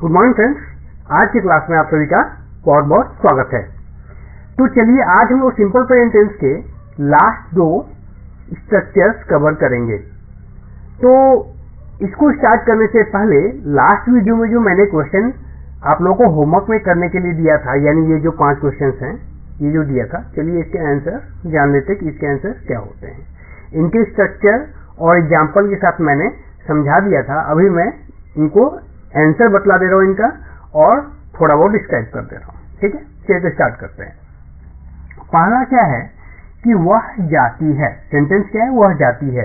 Good morning friends, आज की class में आप सभी का बहुत बहुत स्वागत है। तो चलिए आज हम लोग सिंपल प्रेजेंट टेंस के लास्ट दो स्ट्रक्चर्स कवर करेंगे। तो इसको स्टार्ट करने से पहले लास्ट वीडियो में जो मैंने क्वेश्चन आप लोगों को होमवर्क में करने के लिए दिया था, यानी ये जो 5 क्वेश्चंस हैं ये जो दिया था, चलिए इसके आंसर जान लेते कि इसके आंसर क्या होते हैं। इनके स्ट्रक्चर और एग्जाम्पल के साथ मैंने समझा दिया था। अभी मैं इनको आंसर बतला दे रहा हूं इनका और थोड़ा बहुत डिस्क्राइब कर दे रहा हूं। ठीक है, चलिए तो स्टार्ट करते हैं। पहला क्या है कि वह जाती है। सेंटेंस क्या है? वह जाती है।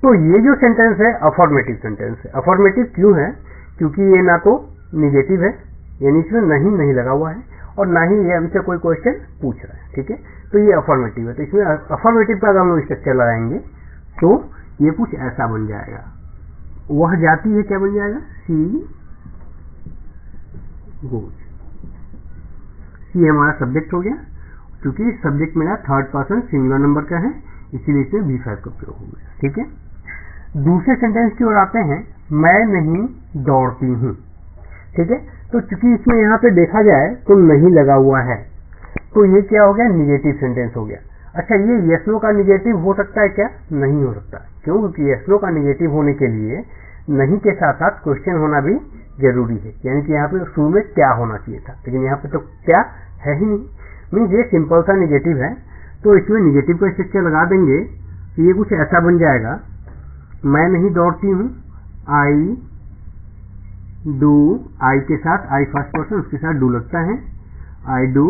तो ये जो सेंटेंस है अफर्मेटिव सेंटेंस है। अफर्मेटिव क्यों है? क्योंकि ये ना तो निगेटिव है, यानी इसमें नहीं लगा हुआ है, और ना ही ये हमसे कोई क्वेश्चन पूछ रहा है। ठीक है, तो ये अफर्मेटिव है। तो इसमें अफर्मेटिव का अगर हम लोग स्ट्रक्चर लगाएंगे तो ये कुछ ऐसा बन जाएगा। वह जाती है, क्या बन जाएगा? She goes. सी हमारा सब्जेक्ट हो गया, क्योंकि सब्जेक्ट मेरा थर्ड पर्सन सिंगुलर नंबर का है, इसीलिए इसमें V5 का प्रयोग हो गया। ठीक है, दूसरे सेंटेंस की ओर आते हैं। मैं नहीं दौड़ती हूँ। ठीक है, तो चूंकि इसमें यहाँ पे देखा जाए तो नहीं लगा हुआ है, तो ये क्या हो गया? निगेटिव सेंटेंस हो गया। अच्छा, ये यस नो का निगेटिव हो सकता है क्या? नहीं हो सकता। क्यों? क्योंकि यस नो का निगेटिव होने के लिए नहीं के साथ साथ क्वेश्चन होना भी जरूरी है, यानी कि यहाँ पे शुरू में क्या होना चाहिए था, लेकिन यहाँ पे तो क्या है ही नहीं। मीन्स ये सिंपल सा निगेटिव है, तो इसमें निगेटिव का स्ट्रक्चर लगा देंगे तो ये कुछ ऐसा बन जाएगा। मैं नहीं दौड़ती हूँ, आई डू, आई के साथ आई फर्स्ट पर्सन, उसके साथ डू लगता है। I do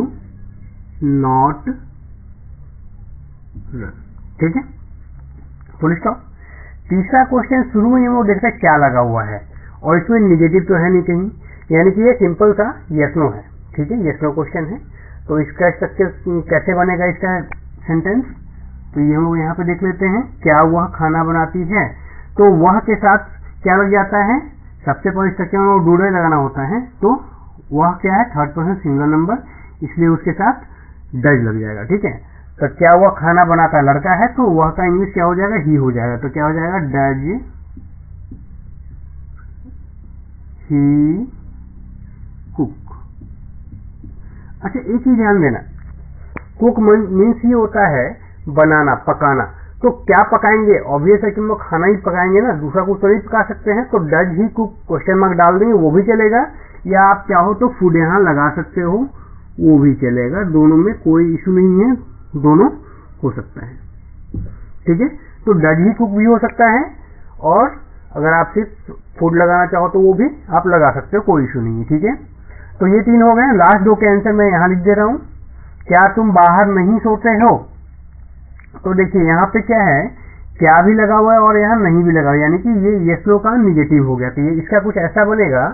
not run. ठीक है, फुल स्टॉप। तीसरा क्वेश्चन शुरू में वो देखता है क्या लगा हुआ है, और इसमें निगेटिव तो है नहीं कहीं, यानी कि ये सिंपल सा यस नो है। ठीक है, यस नो क्वेश्चन है। तो इसका स्ट्रक्चर कैसे बनेगा इसका सेंटेंस? तो ये हम लोग यहाँ पे देख लेते हैं। क्या वह खाना बनाती है? तो वह के साथ क्या लग जाता है? सबसे पहले स्ट्रक्चर में डू लगाना होता है, तो वह क्या है? थर्ड पर्सन सिंगुलर नंबर, इसलिए उसके साथ डज लग जाएगा। ठीक है, तो क्या वह खाना बनाता है? लड़का है, तो वह का इंग्लिश क्या हो जाएगा? ही हो जाएगा। तो क्या हो जाएगा? Does he cook. अच्छा, एक चीज ध्यान देना, कुक मीन्स ही होता है बनाना, पकाना। तो क्या पकाएंगे? ऑब्वियस है कि हम लोग खाना ही पकाएंगे ना, दूसरा कुछ तो नहीं पका सकते हैं। तो does he cook question mark डाल देंगे, वो भी चलेगा, या आप चाहो तो फूड यहां लगा सकते हो, वो भी चलेगा। दोनों में कोई इशू नहीं है, दोनों हो सकता है। ठीक है, तो डज ही कुक भी हो सकता है, और अगर आप सिर्फ फूड लगाना चाहो तो वो भी आप लगा सकते हो, कोई इशू नहीं है। ठीक है, तो ये 3 हो गए। लास्ट 2 के आंसर मैं यहां लिख दे रहा हूं। क्या तुम बाहर नहीं सोते हो? तो देखिए यहाँ पे क्या है, क्या भी लगा हुआ है और यहाँ नहीं भी लगा हुआ, यानी कि ये यस नो का निगेटिव हो गया। तो ये इसका कुछ ऐसा बनेगा,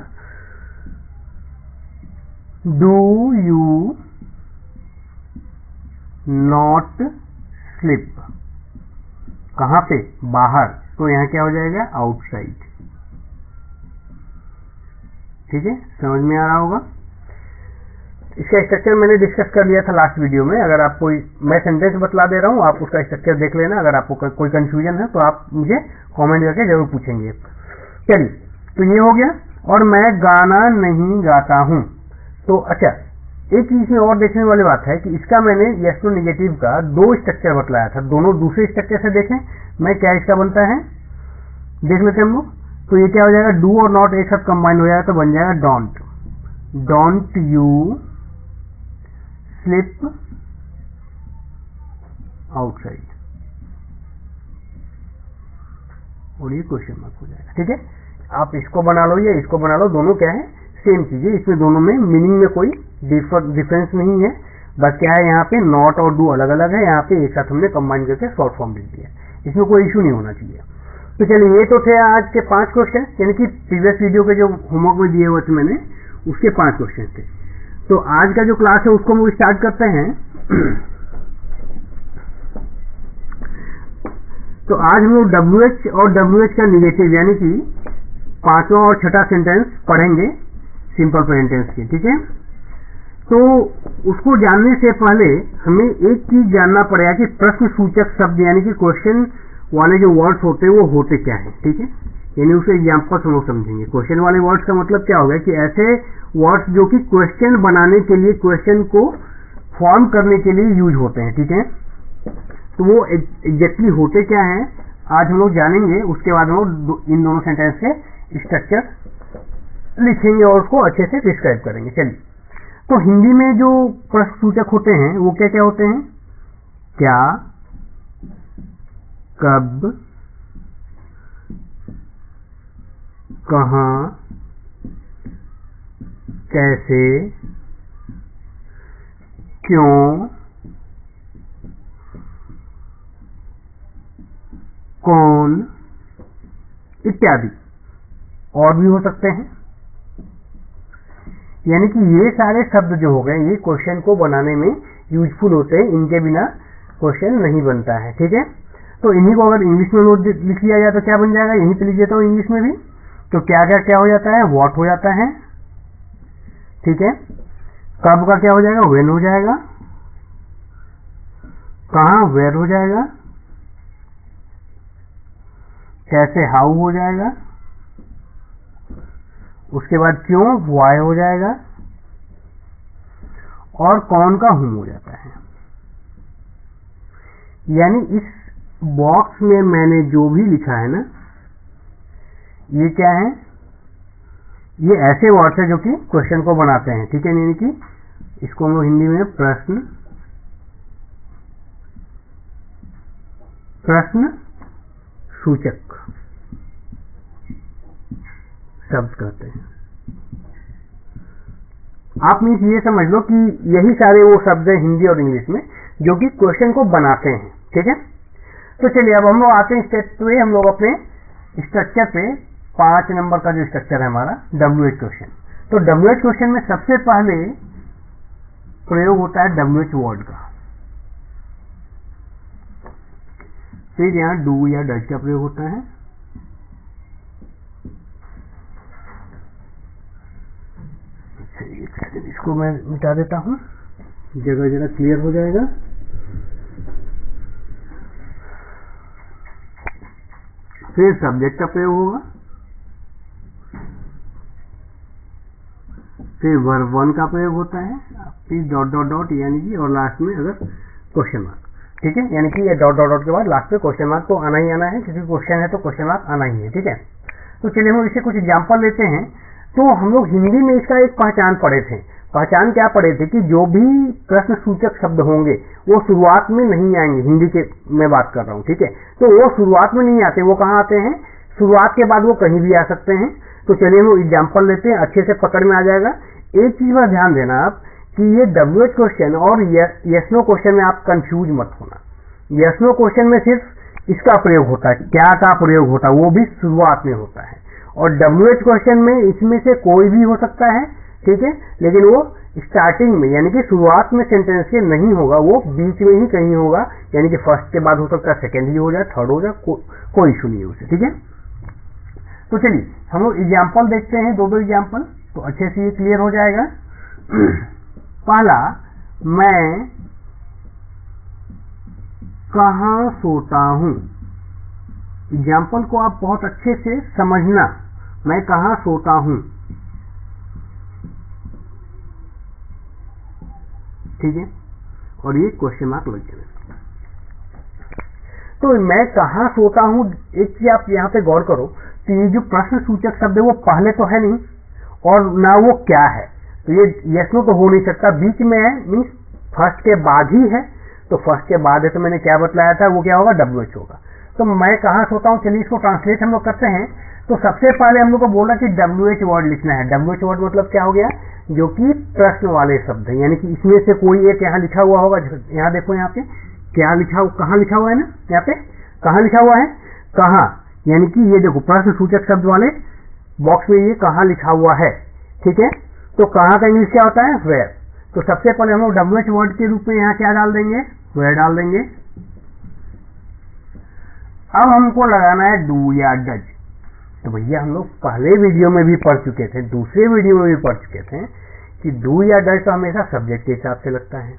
डू यू नॉट स्लीप। कहां पे? बाहर, तो यहाँ क्या हो जाएगा? आउटसाइड। ठीक है, समझ में आ रहा होगा। इसका स्ट्रक्चर मैंने डिस्कस कर लिया था लास्ट वीडियो में। अगर आप कोई, मैं सेंटेंस बतला दे रहा हूं, आप उसका स्ट्रक्चर देख लेना। अगर आपको कोई कंफ्यूजन है तो आप मुझे कमेंट करके जरूर पूछेंगे। चलिए, तो ये हो गया। और मैं गाना नहीं गाता हूं। तो अच्छा, एक चीज में और देखने वाली बात है कि इसका मैंने यस टू निगेटिव का 2 स्ट्रक्चर बतलाया था। दोनों दूसरे स्ट्रक्चर से देखें मैं क्या इसका बनता है, देख लेते हैं हम लोग। तो ये क्या हो जाएगा? डू और नॉट एक साथ कंबाइन हो जाएगा, तो बन जाएगा don't. Don't you slip outside, और ये क्वेश्चन मार्क हो जाएगा। ठीक है, आप इसको बना लो या इसको बना लो, दोनों क्या है? सेम चीज है। इसमें दोनों में मीनिंग में कोई डिफरेंस नहीं है। बस क्या है, यहाँ पे नॉट और डू अलग अलग है, यहाँ पे एक साथ हमने कंबाइन करके शॉर्ट फॉर्म लिख दिया। इसमें कोई इशू नहीं होना चाहिए। तो चलिए, ये तो थे आज के 5 क्वेश्चन, यानी कि प्रीवियस वीडियो के जो होमवर्क में दिए हुए थे मैंने, उसके 5 क्वेश्चन थे। तो आज का जो क्लास है उसको हम स्टार्ट करते हैं। तो आज हम लोग WH और WH का निगेटिव, यानी कि 5वां और 6ठा सेंटेंस पढ़ेंगे सिंपल प्रेजेंट टेंस के। ठीक है, तो उसको जानने से पहले हमें एक चीज जानना पड़ेगा कि प्रश्न सूचक शब्द, यानी कि क्वेश्चन वाले जो वर्ड्स होते हैं वो होते क्या है। ठीक है, यानी उसे एग्जाम्पल हम लोग समझेंगे। क्वेश्चन वाले वर्ड्स का मतलब क्या होगा कि ऐसे वर्ड्स जो कि क्वेश्चन बनाने के लिए, क्वेश्चन को फॉर्म करने के लिए यूज होते हैं, ठीक है। तो वो एग्जैक्टली होते क्या हैं आज हम लोग जानेंगे। उसके बाद हम लोग इन दोनों सेंटेंस के स्ट्रक्चर लिखेंगे और उसको अच्छे से डिस्क्राइब करेंगे। चलिए, तो हिंदी में जो प्रश्नसूचक होते हैं वो क्या क्या होते हैं? क्या, कब, कहाँ, कैसे, क्यों, कौन इत्यादि, और भी हो सकते हैं। यानी कि ये सारे शब्द जो हो गए ये क्वेश्चन को बनाने में यूजफुल होते हैं, इनके बिना क्वेश्चन नहीं बनता है, ठीक है। तो इन्हीं को अगर इंग्लिश में लिख लिया जाए तो क्या बन जाएगा? यहीं पे लिख देता हूँ इंग्लिश में भी। तो क्या क्या क्या हो जाता है? व्हाट हो जाता है, ठीक है। कब का क्या हो जाएगा? व्हेन हो जाएगा। कहाँ? वेयर हो जाएगा। कैसे? हाउ हो जाएगा। उसके बाद क्यों? व्हाई हो जाएगा। और कौन का हुम हो जाता है। यानी इस बॉक्स में मैंने जो भी लिखा है ना, ये क्या है? ये ऐसे वर्ड्स है जो कि क्वेश्चन को बनाते हैं, ठीक है। यानी कि इसको हम लोग हिंदी में प्रश्न सूचक शब्द कहते हैं। आप मीन्स ये समझ लो कि यही सारे वो शब्द हैं हिंदी और इंग्लिश में जो कि क्वेश्चन को बनाते हैं, ठीक है। तो चलिए अब हम लोग आते हैं स्टेप पे। हम लोग अपने स्ट्रक्चर पे 5 नंबर का जो स्ट्रक्चर है हमारा WH क्वेश्चन। तो WH क्वेश्चन में सबसे पहले प्रयोग होता है WH वर्ड का, फिर यहाँ डू या डज का प्रयोग होता है, इसको मैं मिटा देता हूं, जगह जगह क्लियर हो जाएगा। फिर सब्जेक्ट का प्रयोग होगा, फिर वर्ब 1 का प्रयोग होता है, फिर डॉट डॉट डॉट यानी कि, और लास्ट में अगर क्वेश्चन मार्क, ठीक है। यानी कि ये डॉट डॉट डॉट के बाद लास्ट में क्वेश्चन मार्क तो आना ही आना है, क्योंकि क्वेश्चन है तो क्वेश्चन मार्क आना ही है, ठीक है। तो चलिए हम इससे कुछ एग्जांपल लेते हैं। तो हम लोग हिंदी में इसका एक पहचान पढ़े थे। पहचान क्या पढ़े थे कि जो भी प्रश्न सूचक शब्द होंगे वो शुरुआत में नहीं आएंगे। हिंदी के मैं बात कर रहा हूँ, ठीक है। तो वो शुरुआत में नहीं आते, वो कहाँ आते हैं? शुरुआत के बाद वो कहीं भी आ सकते हैं। तो चलिए हम एग्जाम्पल लेते हैं, अच्छे से पकड़ में आ जाएगा। एक चीज पर ध्यान देना आप कि ये WH क्वेश्चन और यस नो क्वेश्चन में आप कंफ्यूज मत होना। यस नो क्वेश्चन में सिर्फ इसका प्रयोग होता है, क्या का प्रयोग होता है, वो भी शुरुआत में होता है। और WH क्वेश्चन में इसमें से कोई भी हो सकता है, ठीक है, लेकिन वो स्टार्टिंग में यानी कि शुरुआत में सेंटेंस के नहीं होगा, वो बीच में ही कहीं होगा। यानी कि फर्स्ट के बाद हो सकता है सेकेंड ही हो जाए, थर्ड हो जाए, कोई इशू नहीं है उसे, ठीक है। तो चलिए हम लोग एग्जाम्पल देखते हैं, दो एग्जाम्पल, तो अच्छे से ये क्लियर हो जाएगा। पहला, मैं कहाँ सोता हूं। एग्जाम्पल को आप बहुत अच्छे से समझना, मैं कहाँ सोता हूं, ठीक है। और ये क्वेश्चन मार्क लग जाएगा। तो मैं कहाँ सोता हूं, एक चीज आप यहाँ पे गौर करो कि ये जो प्रश्न सूचक शब्द है वो पहले तो है नहीं और ना वो क्या है। तो ये यस नो तो हो नहीं सकता, बीच में है, मीन्स फर्स्ट के बाद ही है। तो फर्स्ट के बाद है तो मैंने क्या बतलाया था, वो क्या होगा? WH होगा। तो मैं कहाँ सोता हूँ, चलिए इसको ट्रांसलेट हम लोग करते हैं। तो सबसे पहले हम लोग को बोला कि WH वर्ड लिखना है। WH वर्ड मतलब क्या हो गया? जो कि प्रश्न वाले शब्द है, यानी कि इसमें से कोई एक यहाँ लिखा हुआ होगा। यहाँ देखो, यहाँ पे क्या लिखा, कहाँ लिखा हुआ है ना, यहाँ पे कहाँ लिखा हुआ है? कहाँ, यानी कि ये देखो प्रश्न सूचक शब्द वाले बॉक्स में ये कहाँ लिखा हुआ है, ठीक है। तो कहाँ का इंग्लिश क्या होता है? वेयर। तो सबसे पहले हम लोग WH वर्ड के रूप में यहाँ क्या डाल देंगे? वेयर डाल देंगे। अब हमको लगाना है डू या डज। तो भैया हम लोग पहले वीडियो में भी पढ़ चुके थे, दूसरे वीडियो में भी पढ़ चुके थे कि डू या डज तो हमेशा सब्जेक्ट के हिसाब से लगता है।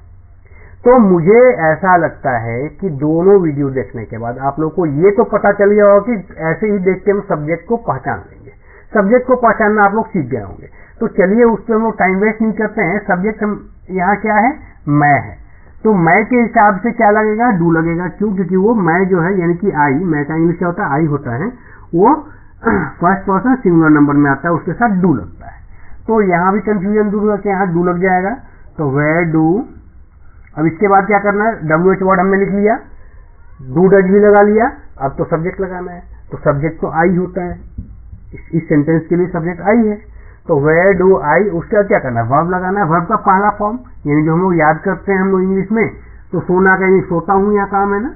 तो मुझे ऐसा लगता है कि दोनों वीडियो देखने के बाद आप लोग को ये तो पता चल गया होगा कि ऐसे ही देख के हम सब्जेक्ट को पहचान लेंगे। सब्जेक्ट को पहचानना आप लोग सीख गए होंगे। तो चलिए उस पर हम लोग टाइम वेस्ट नहीं करते हैं। सब्जेक्ट हम यहाँ क्या है, मैं है, तो मैं के हिसाब से क्या लगेगा, डू लगेगा। क्यों? क्योंकि वो मैं जो है यानी कि आई, मैं का इंग्लिश क्या होता है, आई होता है, वो फर्स्ट पर्सन सिंगुलर नंबर में आता है, उसके साथ डू लगता है। तो यहाँ भी कंफ्यूजन दूर होगा कि यहाँ डू लग जाएगा, तो वेयर डू। अब इसके बाद क्या करना है, WH वर्ड हमने लिख लिया, डू डज भी लगा लिया, अब तो सब्जेक्ट लगाना है। तो सब्जेक्ट तो आई होता है, इस सेंटेंस के लिए सब्जेक्ट आई है। तो वेयर डू आई, उसका क्या करना है, वर्ब लगाना है। वर्ब का पहला फॉर्म यानी जो हम लोग याद करते हैं हम लोग इंग्लिश में, तो सोना का इंग्लिश सोता हूँ या काम है ना,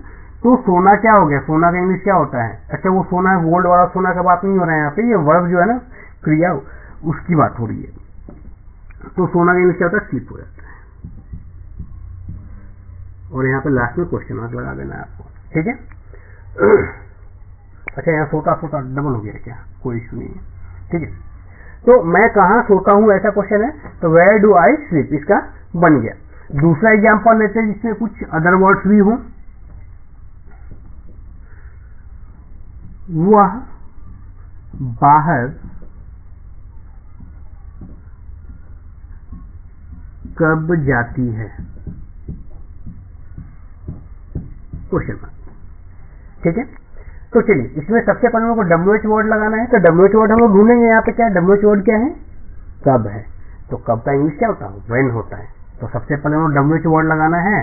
तो सोना क्या हो गया, सोना का इंग्लिश क्या होता है। अच्छा वो सोना गोल्ड वाला सोना का बात नहीं हो रहा है यहाँ पे, ये वर्ब जो है ना, क्रिया, उसकी बात हो रही है। तो सोना का इंग्लिश क्या होता है, स्लीप हो जाता है। और यहाँ पे लास्ट में क्वेश्चन मार्क लगा देना है आपको, ठीक है। अच्छा यहाँ सोता सोता डबल हो गया क्या, कोई इशू नहीं है, ठीक है। तो मैं कहाँ सोता हूँ ऐसा क्वेश्चन है, तो वेयर डू आई स्लीप, इसका बन गया। दूसरा एग्जांपल लेते हैं जिसमें कुछ अदर वर्ड्स भी हों। वह बाहर कब जाती है, क्वेश्चन मार्क, ठीक है। तो चलिए इसमें सबसे पहले हमको WH वर्ड लगाना है। तो WH वर्ड हम लोग ढूंढेंगे यहाँ पे, क्या WH वर्ड क्या है, कब है। तो कब का इंग्लिश क्या होता है, व्हेन होता है। तो सबसे पहले हम लोग WH वर्ड लगाना है,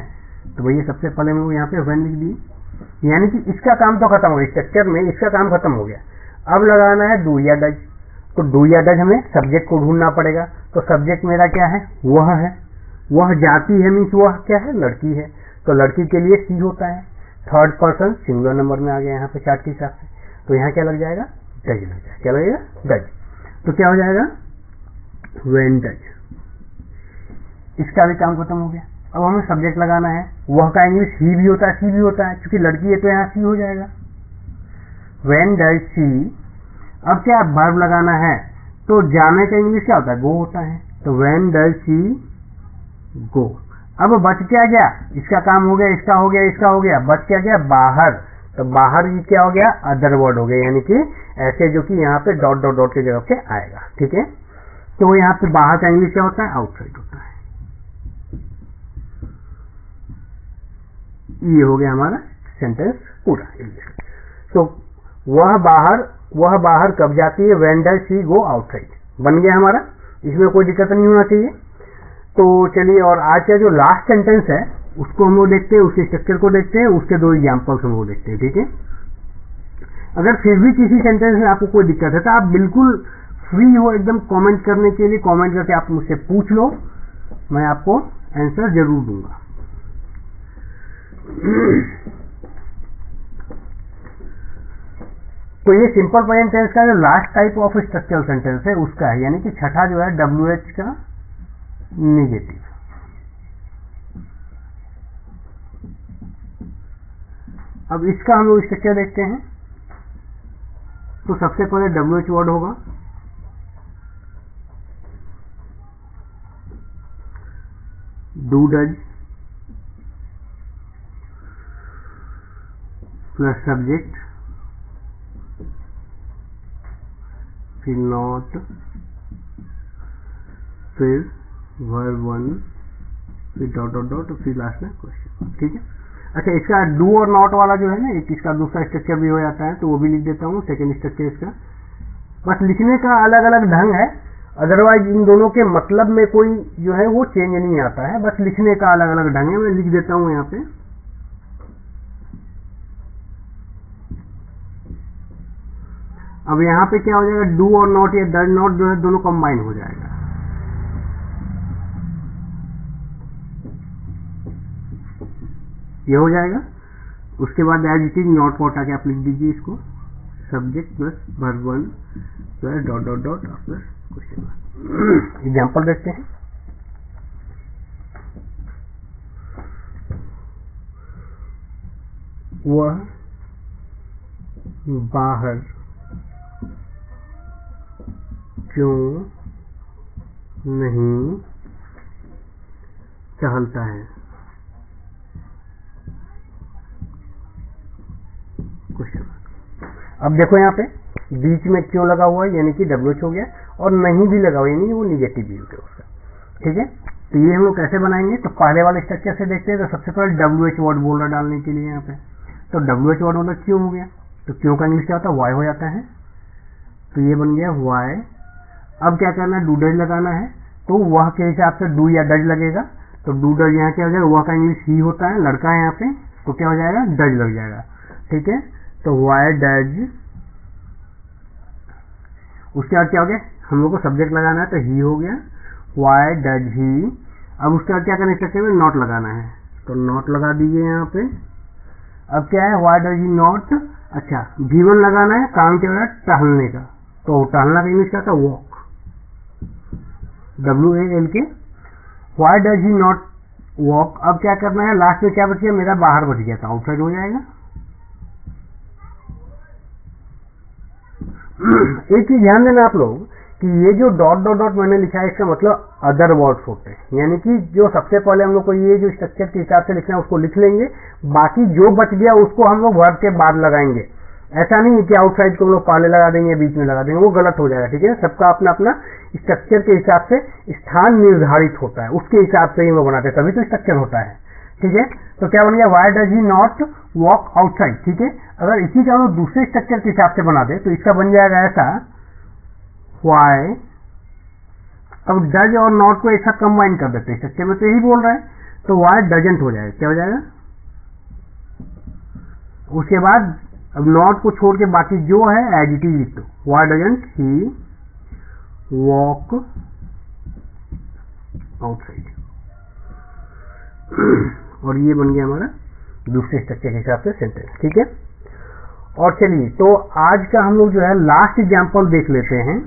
तो भैया सबसे पहले हम लोग यहाँ पे व्हेन लिख दिए, यानी कि इसका काम तो खत्म हो गया, स्ट्रक्चर में इसका काम खत्म हो गया। अब लगाना है डू या डज। तो डू या डज हमें सब्जेक्ट को ढूंढना पड़ेगा। तो सब्जेक्ट मेरा क्या है, वह है। वह जाती है मीन्स वह क्या है, लड़की है। तो लड़की के लिए सी होता है, थर्ड पर्सन सिंगुलर नंबर में आ गया यहाँ पे चार्ट के हिसाब से। तो यहाँ क्या लग जाएगा, डज लग जाएगा। क्या लगेगा, डज। तो क्या हो जाएगा, व्हेन डज। इसका भी काम खत्म हो गया। अब हमें सब्जेक्ट लगाना है। वह का इंग्लिश ही भी होता है, सी भी होता है, क्योंकि लड़की है तो यहाँ सी हो जाएगा, व्हेन डज सी। अब क्या वर्ब लगाना है, तो जाने का इंग्लिश क्या होता है, गो होता है। तो व्हेन डज सी गो। अब बच क्या गया, इसका काम हो गया, इसका हो गया, इसका हो गया, बच क्या गया, बाहर। तो बाहर ये क्या हो गया, अदर वर्ड हो गया, यानी कि ऐसे जो कि यहाँ पे डॉट डॉट डॉट की जगह पे आएगा, ठीक है। तो यहाँ पे बाहर का इंग्लिश क्या होता है, आउटसाइड होता है। ये हो गया हमारा सेंटेंस पूरा इंग्लिश। तो वह बाहर कब जाती है, when does she go outside, बन गया हमारा। इसमें कोई दिक्कत नहीं होना चाहिए। तो चलिए और आज का जो लास्ट सेंटेंस है उसको हम लोग देखते हैं, उसके स्ट्रक्चर को देखते हैं, उसके दो एग्जांपल्स हम लोग देखते हैं, ठीक है। अगर फिर भी किसी सेंटेंस में आपको कोई दिक्कत है तो आप बिल्कुल फ्री हो एकदम कमेंट करने के लिए। कमेंट करके आप मुझसे पूछ लो, मैं आपको आंसर जरूर दूंगा। तो ये सिंपल प्रेजेंट टेंस का जो last type of structural sentence है उसका है, यानी कि छठा जो है WH का नेगेटिव। अब इसका हम लोग स्ट्रक्चर देखते हैं। तो सबसे पहले WH वर्ड होगा, डू डज प्लस सब्जेक्ट, फिर नॉट, फिर वर्ब वन, फिर डॉट डॉट डॉट, फिर लास्ट में क्वेश्चन, ठीक है। अच्छा इसका डू और नॉट वाला जो है ना, एक इसका दूसरा स्ट्रक्चर भी हो जाता है, तो वो भी लिख देता हूँ, सेकंड स्ट्रक्चर इसका। बस लिखने का अलग अलग ढंग है, अदरवाइज इन दोनों के मतलब में कोई जो है वो चेंज नहीं आता है, बस लिखने का अलग अलग ढंग है। मैं लिख देता हूँ यहाँ पे। अब यहाँ पे क्या हो जाएगा, डू और नॉट या डज नॉट जो है दोनों कंबाइन हो जाएगा। ये हो जाएगा। उसके बाद एज इट इज नॉट को हटा के आप लिख दीजिए इसको, subject plus verb one plus dot dot dot plus question mark. Example देखते हैं। वह बाहर क्यों नहीं टहलता है, क्वेश्चन मार्क। अब देखो यहाँ पे बीच में क्यों लगा हुआ है, यानी कि WH हो गया, और नहीं भी लगा हुआ यानी वो निगेटिव भी हो गया उसका। ठीक है, तो ये हम लोग कैसे बनाएंगे, तो पहले वाले स्ट्रक्चर से देखते हैं। तो सबसे पहले WH वर्ड बोल रहा डालने के लिए यहाँ पे, तो WH वर्ड मतलब क्यों हो गया, तो क्यों का इंग्लिश क्या होता है, वाई हो जाता है, तो ये बन गया वाई। अब क्या करना है, डू डज लगाना है, तो वह के हिसाब से डू या डज लगेगा, तो डू डज यहाँ क्या हो जाएगा, वह का इंग्लिश ही होता है, लड़का है यहाँ पे, तो क्या हो जाएगा, डज लग जाएगा। ठीक है, तो वाई डज, उसके बाद क्या हो गया, हम लोग को सब्जेक्ट लगाना है, तो ही हो गया, वाई डज ही। अब उसके बाद क्या करना है, स्ट्रक्चर में नॉट लगाना है, तो नॉट लगा दीजिए यहाँ पे। अब क्या है, वाई डज ही नॉट, अच्छा V1 लगाना है, काम क्या हो रहा है, टहलने का, तो टहलना का इंग्लिश क्या था, walk, WALK, why does he not walk. अब क्या करना है, लास्ट में क्या बच गया, मेरा बाहर बच गया था, आउटसाइड हो जाएगा। एक चीज ध्यान देना आप लोग कि ये जो डॉट डॉट डॉट मैंने लिखा है, इसका मतलब अदर वर्ड्स होते हैं, यानी कि जो सबसे पहले हम लोग को ये जो स्ट्रक्चर के हिसाब से लिखना है उसको लिख लेंगे, बाकी जो बच गया उसको हम लोग वर्ब के बाद लगाएंगे। ऐसा नहीं है कि आउटसाइड को हम लोग पहले लगा देंगे बीच में लगा देंगे, वो गलत हो जाएगा। ठीक है, सबका अपना अपना स्ट्रक्चर के हिसाब से स्थान निर्धारित होता है, उसके हिसाब से ही वो बनाते हैं, तभी तो स्ट्रक्चर होता है। ठीक है, तो क्या बन गया, why does he not walk outside. ठीक है, अगर इसी का हम लोग दूसरे स्ट्रक्चर के हिसाब से बना दे तो इसका बन जाएगा ऐसा, वाई, अब डज और नॉट को एक साथ कंबाइन कर देते हैं, स्ट्रक्चर में तो यही बोल रहा है, तो वाई डजंट हो जाएगा, क्या हो जाएगा। उसके बाद अब नॉट को छोड़ के बाकी जो है एज इट इज लिख दो, why doesn't he walk outside, और ये बन गया हमारा दूसरे स्ट्रक्चर के हिसाब से सेंटेंस। ठीक है, और चलिए तो आज का हम लोग जो है लास्ट एग्जांपल देख लेते हैं।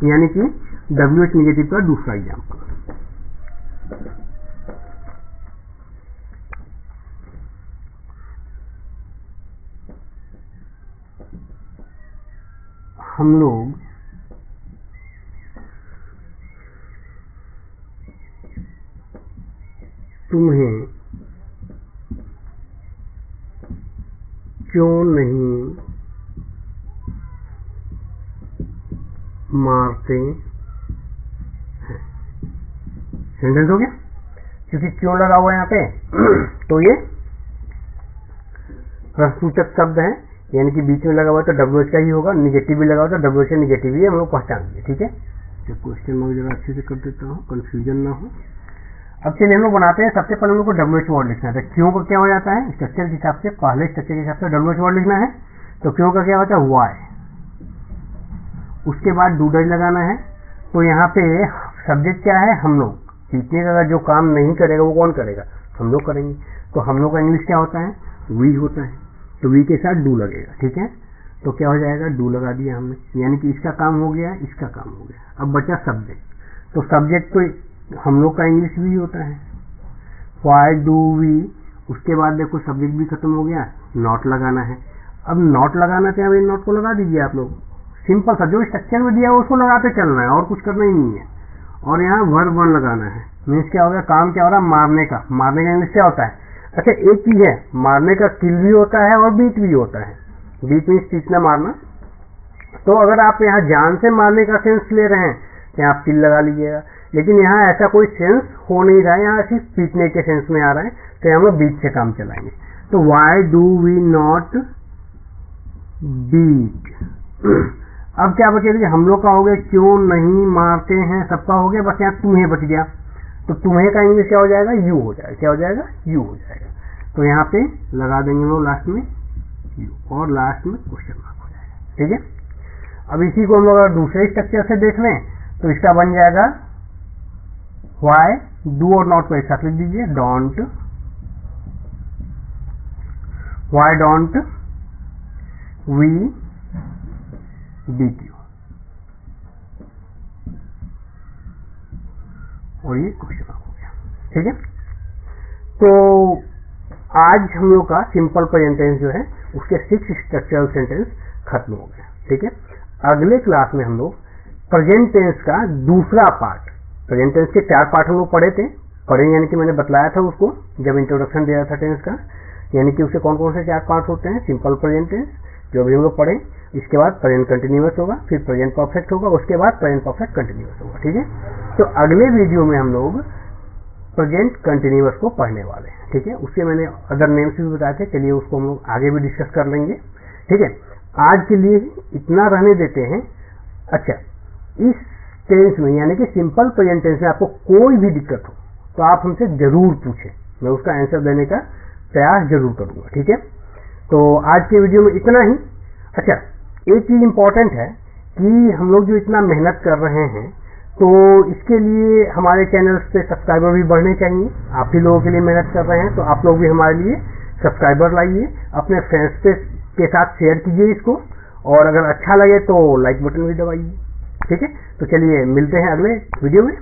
यानी कि WH निगेटिव का दूसरा एग्जांपल। हम लोग तुम्हें क्यों नहीं मारते हैं, सेंटेंस हो गया, क्योंकि क्यों लगा हुआ है यहाँ पे तो ये प्रश्नसूचक शब्द है, यानी कि बीच में लगा हुआ तो WH का ही होगा, निगेटिव भी लगा हुआ तो WH निगेटिव ही हम लोग पहचान दिए। ठीक है, तो क्वेश्चन में जरा अच्छे से कर देता हूँ, कंफ्यूजन ना हो। अब चलिए हम लोग बनाते हैं, सबसे पहले हम लोग को WH वर्ड लिखना है। तो क्यों का क्या हो जाता है, स्ट्रक्चर के हिसाब से, पहले स्ट्रक्चर के हिसाब से WH वर्ड लिखना है, तो क्यों का क्या होता है, वाई, उसके बाद डू डज लगाना है। तो यहाँ पे सब्जेक्ट क्या है, हम लोग, सीखने का जो काम नहीं करेगा वो कौन करेगा, हम लोग करेंगे, तो हम लोग का इंग्लिश क्या होता है, वी होता है, तो वी के साथ डू लगेगा। ठीक है, तो क्या हो जाएगा, डू लगा दिया हमने, यानी कि इसका काम हो गया, इसका काम हो गया। अब बचा सब्जेक्ट, तो सब्जेक्ट तो हम लोग का इंग्लिश भी होता है, वाई डू वी, उसके बाद देखो सब्जेक्ट भी खत्म हो गया, नॉट लगाना है। अब नॉट लगाना चाहिए, अभी नॉट को लगा दीजिए आप लोग, सिंपल सा जो स्ट्रक्चर में दिया है उसको लगाते चलना है, और कुछ करना ही नहीं है। और यहाँ वर्ब वन लगाना है, मीन्स क्या हो गया, काम क्या हो रहा है, मारने का। मारने का इंग्लिश क्या होता है, अच्छा एक चीज है, मारने का किल भी होता है और बीट भी होता है। बीट मीन्स पीटना, मारना। तो अगर आप यहाँ जान से मारने का सेंस ले रहे हैं तो यहाँ आप किल लगा लीजिएगा, लेकिन यहाँ ऐसा कोई सेंस हो नहीं रहा है, यहाँ सिर्फ पीटने के सेंस में आ रहा है, तो हम लोग बीट से काम चलाएंगे। तो why do we not beat. अब क्या बचेगा, हम लोग का हो गया क्यों नहीं मारते हैं, सबका हो गया, बस यहाँ तुम्हें बच गया, तो तुम्हें का इंग्लिश क्या हो जाएगा, यू हो जाएगा, क्या हो जाएगा, यू हो जाएगा। तो यहाँ पे लगा देंगे वो लास्ट में यू, और लास्ट में क्वेश्चन मार्क हो जाएगा। ठीक है, अब इसी को हम लोग अगर दूसरे स्ट्रक्चर से देख लें तो इसका बन जाएगा वाई, डू और नॉट को एक साथ लिख दीजिए, don't, why don't we beat you, और ये क्वेश्चन मार्क हो गया। ठीक है, तो आज हम लोग का सिंपल प्रेजेंट टेंस जो है उसके 6 स्ट्रक्चरल सेंटेंस खत्म हो गया। ठीक है, अगले क्लास में हम लोग प्रेजेंट टेंस का दूसरा पार्ट, प्रेजेंट टेंस के 4 पार्ट हम लोग पढ़े थे, पढ़ेंगे, यानी कि मैंने बतलाया था उसको जब इंट्रोडक्शन दिया था टेंस का, यानी कि उससे कौन कौन से 4 पार्ट होते हैं। सिंपल प्रेजेंट टेंस जो अभी हम लोग पढ़े, इसके बाद प्रेजेंट कंटिन्यूअस होगा, फिर प्रेजेंट परफेक्ट होगा, उसके बाद प्रेजेंट परफेक्ट कंटिन्यूअस होगा। ठीक है, तो अगले वीडियो में हम लोग प्रेजेंट कंटिन्यूअस को पढ़ने वाले हैं। ठीक है, उससे मैंने अदर नेम्स भी बताए थे, चलिए उसको हम लोग आगे भी डिस्कस कर लेंगे। ठीक है, आज के लिए इतना रहने देते हैं। अच्छा, इस टेंस में यानी कि सिंपल प्रेजेंट टेंस में आपको कोई भी दिक्कत हो तो आप हमसे जरूर पूछें, मैं उसका आंसर देने का प्रयास जरूर करूंगा। ठीक है, तो आज के वीडियो में इतना ही। अच्छा, एक चीज इंपॉर्टेंट है कि हम लोग जो इतना मेहनत कर रहे हैं तो इसके लिए हमारे चैनल पे सब्सक्राइबर भी बढ़ने चाहिए। आप ही लोगों के लिए मेहनत कर रहे हैं, तो आप लोग भी हमारे लिए सब्सक्राइबर लाइए, अपने फ्रेंड्स के साथ शेयर कीजिए इसको, और अगर अच्छा लगे तो लाइक बटन भी दबाइए। ठीक है, तो चलिए मिलते हैं अगले वीडियो में।